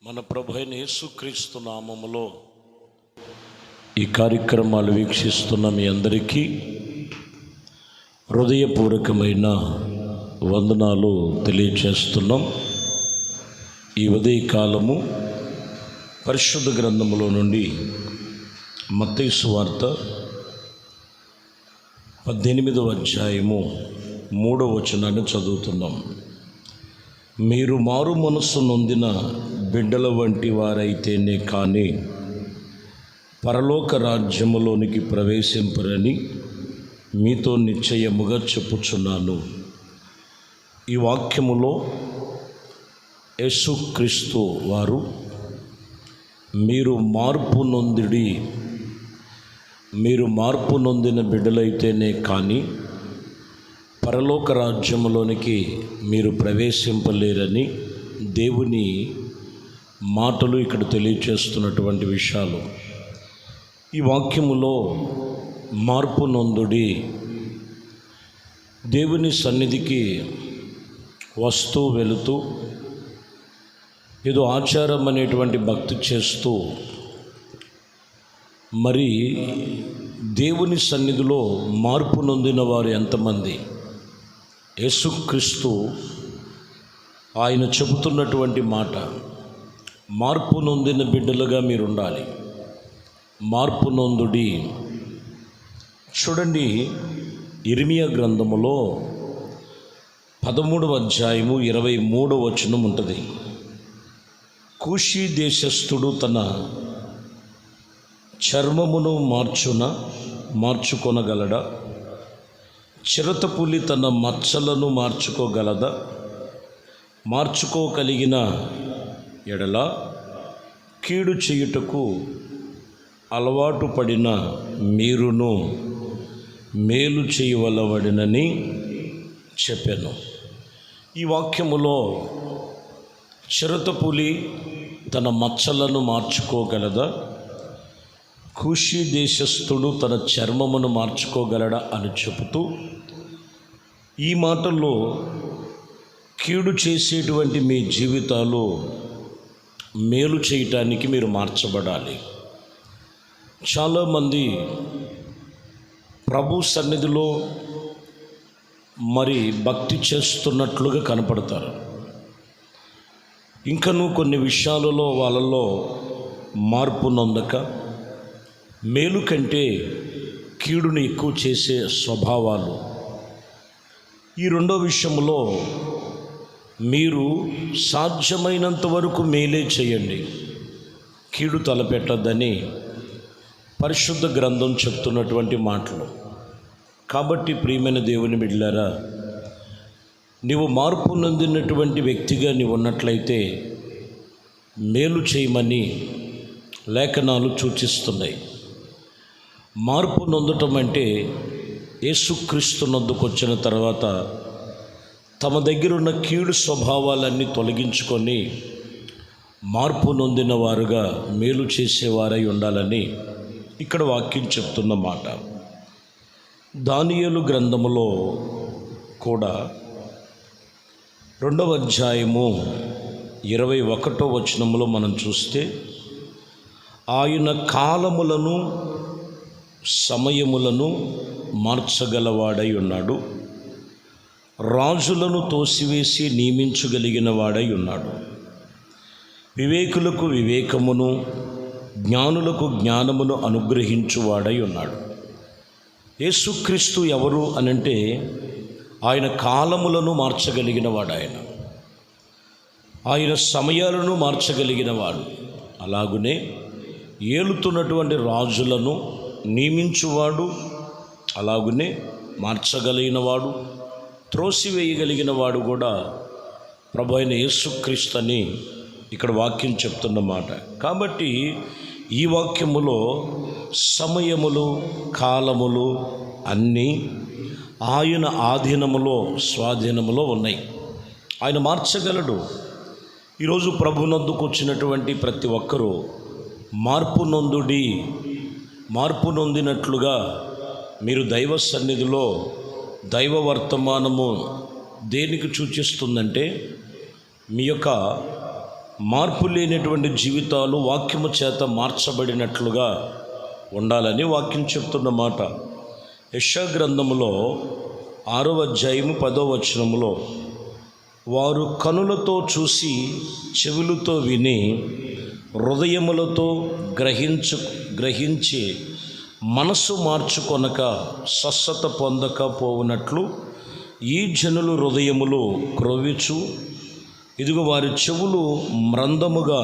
మన ప్రభు అయిన యేసుక్రీస్తు నామములో ఈ కార్యక్రమాలు వీక్షిస్తున్న మీ అందరికీ హృదయపూర్వకమైన వందనాలు తెలియచేస్తున్నాం. ఈ ఉదయకాలము పరిశుద్ధ గ్రంథములో నుండి మత్తయి సువార్త 18వ అధ్యాయము 3వ వచనాన్ని చదువుతున్నాం. మీరు మారు మనస్సు నొందిన బిడ్డల వంటి వారైతేనే కానీ పరలోక రాజ్యములోనికి ప్రవేశింపరని మీతో నిశ్చయముగా చెప్పుచున్నాను. ఈ వాక్యములో యేసుక్రీస్తు వారు మీరు మార్పు నొందిన బిడ్డలైతేనే కానీ పరలోక రాజ్యములోనికి మీరు ప్రవేశింపలేరని దేవుని మాటలు ఇక్కడ తెలియచేస్తున్నటువంటి విషయాలు. ఈ వాక్యములో మార్పు నొందుడి, దేవుని సన్నిధికి వస్తూ వెళుతూ ఏదో ఆచారం అనేటువంటి భక్తి చేస్తూ మరి దేవుని సన్నిధిలో మార్పు నొందిన వారు ఎంతమంది? యేసుక్రీస్తు ఆయన చెబుతున్నటువంటి మాట, మార్పు నొందిన బిడ్డలుగా మీరు ఉండాలి, మార్పు నొందుడి. చూడండి, ఇర్మియా గ్రంథములో 13వ అధ్యాయము 23వ వచనం ఉంటుంది. కూషీ దేశస్థుడు తన చర్మమును మార్చుకొనగలడా? చిరతపులి తన మచ్చలను మార్చుకోగలదా? మార్చుకోగలిగిన ఎడల కీడు చేయుటకు అలవాటు పడిన మీరును మేలు చేయవలవడినని చెప్పాను. ఈ వాక్యములో చిరతపులి తన మచ్చలను మార్చుకోగలదా? కూషీ దేశస్థుడు తన చర్మమును మార్చుకోగలడా అని చెబుతూ ఈ మాటల్లో కీడు చేసేటువంటి మీ జీవితాలు మేలు చేయటానికి మీరు మార్చబడాలి. చాలామంది ప్రభు సన్నిధిలో మరి భక్తి చేస్తున్నట్లుగా కనపడతారు. ఇంకనూ కొన్ని విషయాలలో వాళ్ళలో మార్పు నొందక మేలు కంటే కీడుని ఎక్కువ చేసే స్వభావాలు. ఈ రెండో విషయంలో మీరు సాధ్యమైనంత వరకు మేలే చేయండి, కీడు తలపెట్టద్దని పరిశుద్ధ గ్రంథం చెప్తున్నటువంటి మాటలు. కాబట్టి ప్రియమైన దేవుని బిడ్డలారా, నీవు మార్పు నొందినటువంటి వ్యక్తిగా నీవు ఉన్నట్లయితే మేలు చేయమని లేఖనాలు సూచిస్తున్నాయి. మార్పు నొందటం అంటే యేసుక్రీస్తు నొద్దకు వచ్చిన తర్వాత తమ దగ్గర ఉన్న కీడు స్వభావాలన్నీ తొలగించుకొని మార్పు నొందిన వారుగా మేలు చేసేవారై ఉండాలని ఇక్కడ వాక్యం చెప్తున్న మాట. దానియేలు గ్రంథములో కూడా 2వ అధ్యాయము 21వ వచనములో మనం చూస్తే, ఆయన కాలములను సమయములను మార్చగలవాడై ఉన్నాడు, రాజులను తోసివేసి నియమించగలిగిన వాడై ఉన్నాడు, వివేకులకు వివేకమును జ్ఞానులకు జ్ఞానమును అనుగ్రహించువాడై ఉన్నాడు. యేసుక్రీస్తు ఎవరు అనంటే ఆయన కాలములను మార్చగలిగిన వాడు, ఆయన సమయాలను మార్చగలిగిన వాడు. అలాగునే ఏలుతున్నటువంటి రాజులను నియమించువాడు, అలాగునే మార్చగలిగిన వాడు, త్రోసివేయగలిగిన వాడు కూడా ప్రభు అయిన యేసుక్రీస్తు అని ఇక్కడ వాక్యం చెప్తున్నమాట. కాబట్టి ఈ వాక్యములో సమయములు కాలములు అన్నీ ఆయన ఆధీనములో స్వాధీనములో ఉన్నాయి. ఆయన మార్చగలడు. ఈరోజు ప్రభునొద్దకు వచ్చినటువంటి ప్రతి ఒక్కరూ మార్పు నొందినట్లుగా మీరు దైవ సన్నిధిలో దైవ వర్తమానము దేనికి సూచిస్తుందంటే మీ యొక్క మార్పు లేనటువంటి జీవితాలు వాక్యము చేత మార్చబడినట్లుగా ఉండాలని వాక్యం చెప్తున్న మాట. యెషయా గ్రంథములో 6వ అధ్యాయము 10వ వచనములో, వారు కనులతో చూసి చెవులతో విని హృదయములతో గ్రహించి మనసు మార్చుకొనక స్వస్థత పొందక పోవునట్లు ఈ జనులు హృదయములు క్రొవ్విచు, ఇదిగో వారి చెవులు మ్రందముగా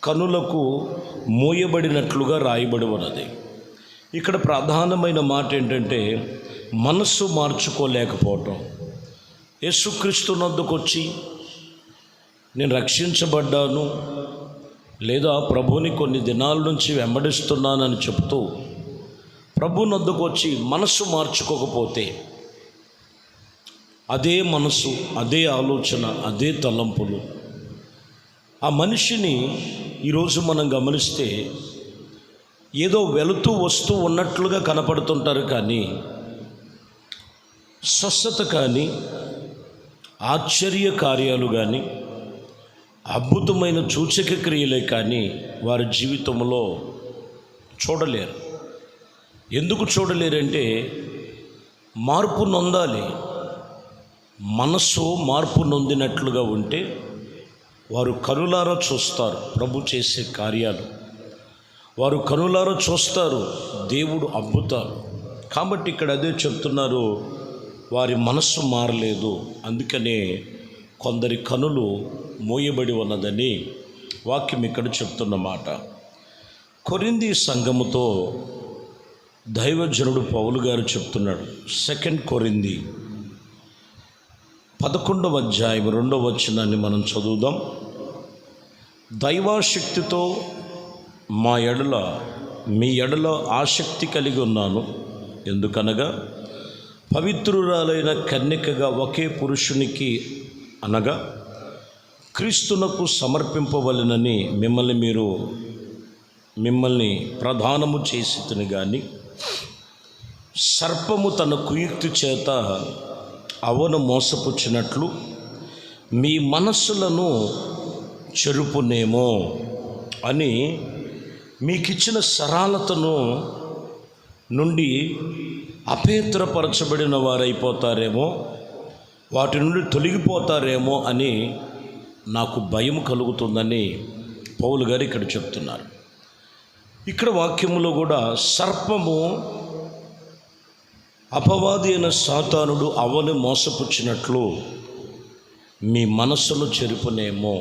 కనులకు మూయబడినట్లుగా రాయబడి ఉన్నది. ఇక్కడ ప్రధానమైన మాట ఏంటంటే మనస్సు మార్చుకోలేకపోవటం. యేసుక్రీస్తు నొద్దకు వచ్చి నేను రక్షించబడ్డాను, లేదా ప్రభువుని కొన్ని దినాల నుంచి వెంబడిస్తున్నానని చెప్తూ ప్రభు నొద్దకు వచ్చి మనస్సు మార్చుకోకపోతే, అదే మనసు, అదే ఆలోచన, అదే తలంపులు, ఆ మనిషిని ఈరోజు మనం గమనిస్తే ఏదో వెళుతూ వస్తూ ఉన్నట్లుగా కనపడుతుంటారు, కానీ స్వస్థత కానీ ఆశ్చర్య కార్యాలు కానీ అద్భుతమైన సూచక క్రియలే కానీ వారి జీవితంలో చూడలేరు. ఎందుకు చూడలేరంటే మార్పు నొందాలి. మనస్సు మార్పు నొందినట్లుగా ఉంటే వారు కనులారా చూస్తారు ప్రభు చేసే కార్యాలు, వారు కనులారా చూస్తారు దేవుడు అద్భుతాలు. కాబట్టి ఇక్కడ అదే చెప్తున్నారు, వారి మనస్సు మారలేదు, అందుకనే కొందరి కనులు మోయబడి ఉన్నదని వాక్యం ఇక్కడ చెప్తున్న మాట. కొరింథీ సంఘముతో దైవజనుడు పౌలు గారు చెప్తున్నాడు. 2 కొరింథీ 11వ అధ్యాయం 2వ వచనాన్ని మనం చదువుదాం. దైవాశక్తితో మీ ఎడల ఆసక్తి కలిగి ఉన్నాను, ఎందుకనగా పవిత్రురాలైన కన్యకగా ఒకే పురుషునికి అనగా క్రీస్తునకు సమర్పింపవలెనని మిమ్మల్ని ప్రధానము చేసితిని గాని, సర్పము తన కుయుక్తి చేత అవను మోసపుచ్చినట్లు మీ మనస్సులను చెరుపునేమో అని మీకిచ్చిన సరళతను నుండి అపేత్రపరచబడిన వారైపోతారేమో, వాటి నుండి తొలగిపోతారేమో అని నాకు భయం కలుగుతుందని పౌలు గారు ఇక్కడ చెప్తున్నారు. ఇక్కడ వాక్యములో కూడా సర్పము, అపవాది అయిన సాతానుడు అవని మోసపుచ్చినట్లు మీ మనస్సును చెరుపునేమో.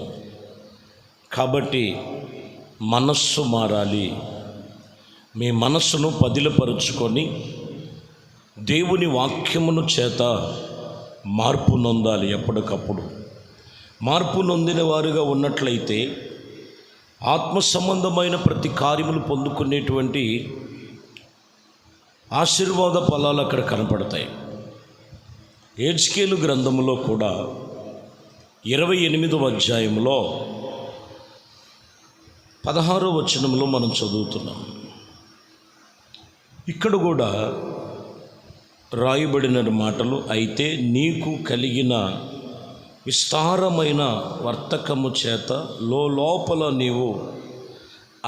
కాబట్టి మనస్సు మారాలి. మీ మనస్సును పదిలపరుచుకొని దేవుని వాక్యమును చేత మార్పు నొందాలి. ఎప్పటికప్పుడు మార్పు నొందిన వారుగా ఉన్నట్లయితే ఆత్మ సంబంధమైన ప్రతి కార్యములు పొందుకునేటువంటి ఆశీర్వాద ఫలాలు అక్కడ కనపడతాయి. హెజ్కేలు గ్రంథములో కూడా 28వ అధ్యాయంలో 16వ వచనంలో మనం చదువుతున్నాం. ఇక్కడ కూడా రాయబడిన మాటలు, అయితే నీకు కలిగిన విస్తారమైన వర్తకము చేత లోపల నీవు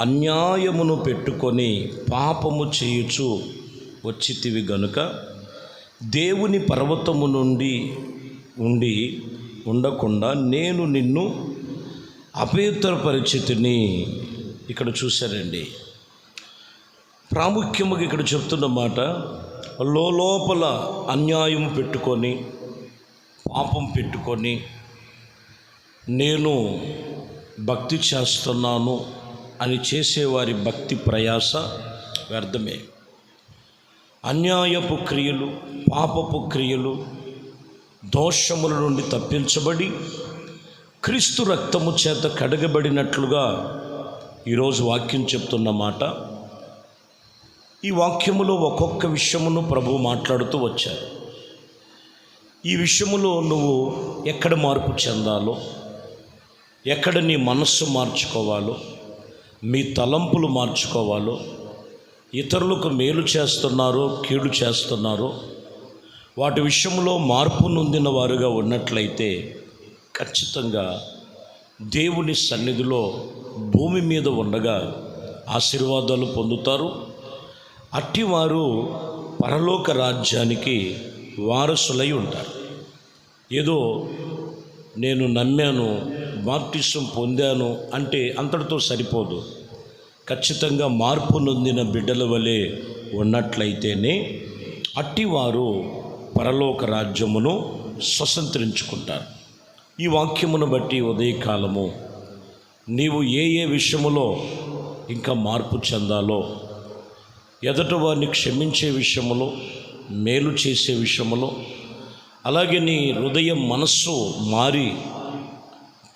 అన్యాయమును పెట్టుకొని పాపము చేయుచు వచ్చితివి గనుక దేవుని పర్వతము నుండి ఉండకుండా నేను నిన్ను అపవిత్రపరిచితిని. ఇక్కడ చూశారండి, ప్రాముఖ్యముగా ఇక్కడ చెప్తున్న మాట, లోపల అన్యాయం పెట్టుకొని పాపం పెట్టుకొని నేను భక్తి చేస్తున్నాను అని చేసేవారి భక్తి ప్రయాస వ్యర్థమే. అన్యాయపు క్రియలు, పాపపు క్రియలు, దోషముల నుండి తప్పించబడి క్రీస్తు రక్తము చేత కడగబడినట్లుగా ఈరోజు వాక్యం చెప్తున్న మాట. ఈ వాక్యములో ఒక్కొక్క విషయమును ప్రభువు మాట్లాడుతూ వచ్చారు. ఈ విషయములో నువ్వు ఎక్కడ మార్పు చెందాలో, ఎక్కడ నీ మనస్సు మార్చుకోవాలో, మీ తలంపులు మార్చుకోవాలో, ఇతరులకు మేలు చేస్తున్నారో కీడు చేస్తున్నారో వాటి విషయంలో మార్పు నొందిన వారుగా ఉన్నట్లయితే ఖచ్చితంగా దేవుని సన్నిధిలో భూమి మీద ఉండగా ఆశీర్వాదాలు పొందుతారు. అట్టివారు పరలోక రాజ్యానికి వారసులై ఉంటారు. ఏదో నేను నమ్మాను, బాప్టిసం పొందాను అంటే అంతటితో సరిపోదు. ఖచ్చితంగా మార్పు నొందిన బిడ్డల వలె ఉన్నట్లయితేనే అట్టివారు పరలోక రాజ్యమును స్వతంత్రించుకుంటారు. ఈ వాక్యమును బట్టి ఉదయకాలము నీవు ఏ విషయములో ఇంకా మార్పు చెందాలో, ఎదుట వారిని క్షమించే విషయములో, మేలు చేసే విషయములో, అలాగే నీ హృదయం మనస్సు మారి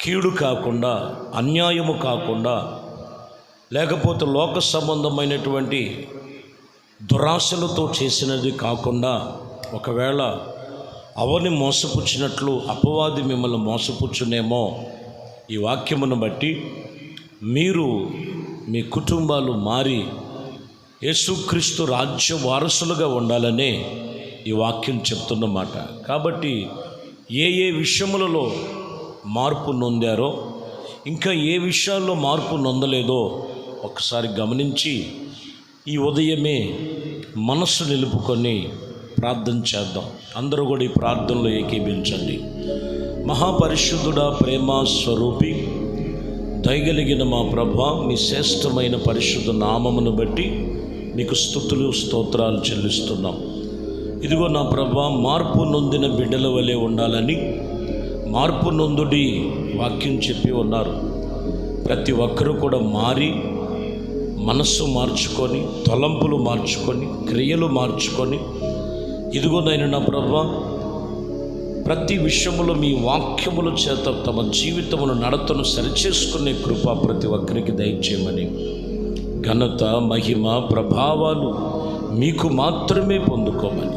కీడు కాకుండా, అన్యాయము కాకుండా, లేకపోతే లోక సంబంధమైనటువంటి దురాశలతో చేసినది కాకుండా, ఒకవేళ అవని మోసపుచ్చినట్లు అపవాది మిమ్మల్ని మోసపుచ్చునేమో, ఈ వాక్యమును బట్టి మీరు మీ కుటుంబాలు మారి యేసుక్రీస్తు రాజ్య వారసులుగా ఉండాలనే ఈ వాక్యం చెప్తున్నమాట. కాబట్టి ఏ విషయములలో మార్పు నొందారో, ఇంకా ఏ విషయాల్లో మార్పు నొందలేదో ఒకసారి గమనించి ఈ ఉదయమే మనస్సు నిలుపుకొని ప్రార్థన చేద్దాం. అందరూ కూడా ఈ ప్రార్థనలో ఏకీభించండి. మహాపరిశుద్ధుడా, ప్రేమ స్వరూపి, దయగలిగిన మా ప్రభా, మీ శ్రేష్టమైన పరిశుద్ధ నామమును బట్టి మీకు స్తుతులు స్తోత్రాలు చెల్లిస్తున్నాం. ఇదిగో నా ప్రభా, మార్పు నొందిన బిడ్డల వలె ఉండాలని మార్పు నొందుడి వాక్యం చెప్పి ఉన్నారు. ప్రతి ఒక్కరూ కూడా మారి మనస్సు మార్చుకొని, తలంపులు మార్చుకొని, క్రియలు మార్చుకొని, ఇదిగో నా ప్రభా, ప్రతి విషయములో మీ వాక్యముల చేత తమ జీవితమును నడతను సరిచేసుకునే కృప ప్రతి ఒక్కరికి దయచేయమని, ఘనత మహిమ ప్రభావాలు మీకు మాత్రమే పొందుకోమని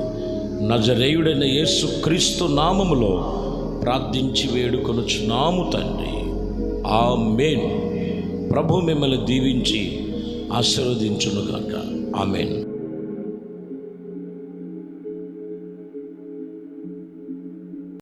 నజరేయుడైన యేసుక్రీస్తు నామములో ప్రార్థించి వేడుకొనుచున్నాము తండ్రి. ఆమేన్. ప్రభు మిమ్మల్ని దీవించి ఆశీర్వదించునుగాక. ఆమేన్.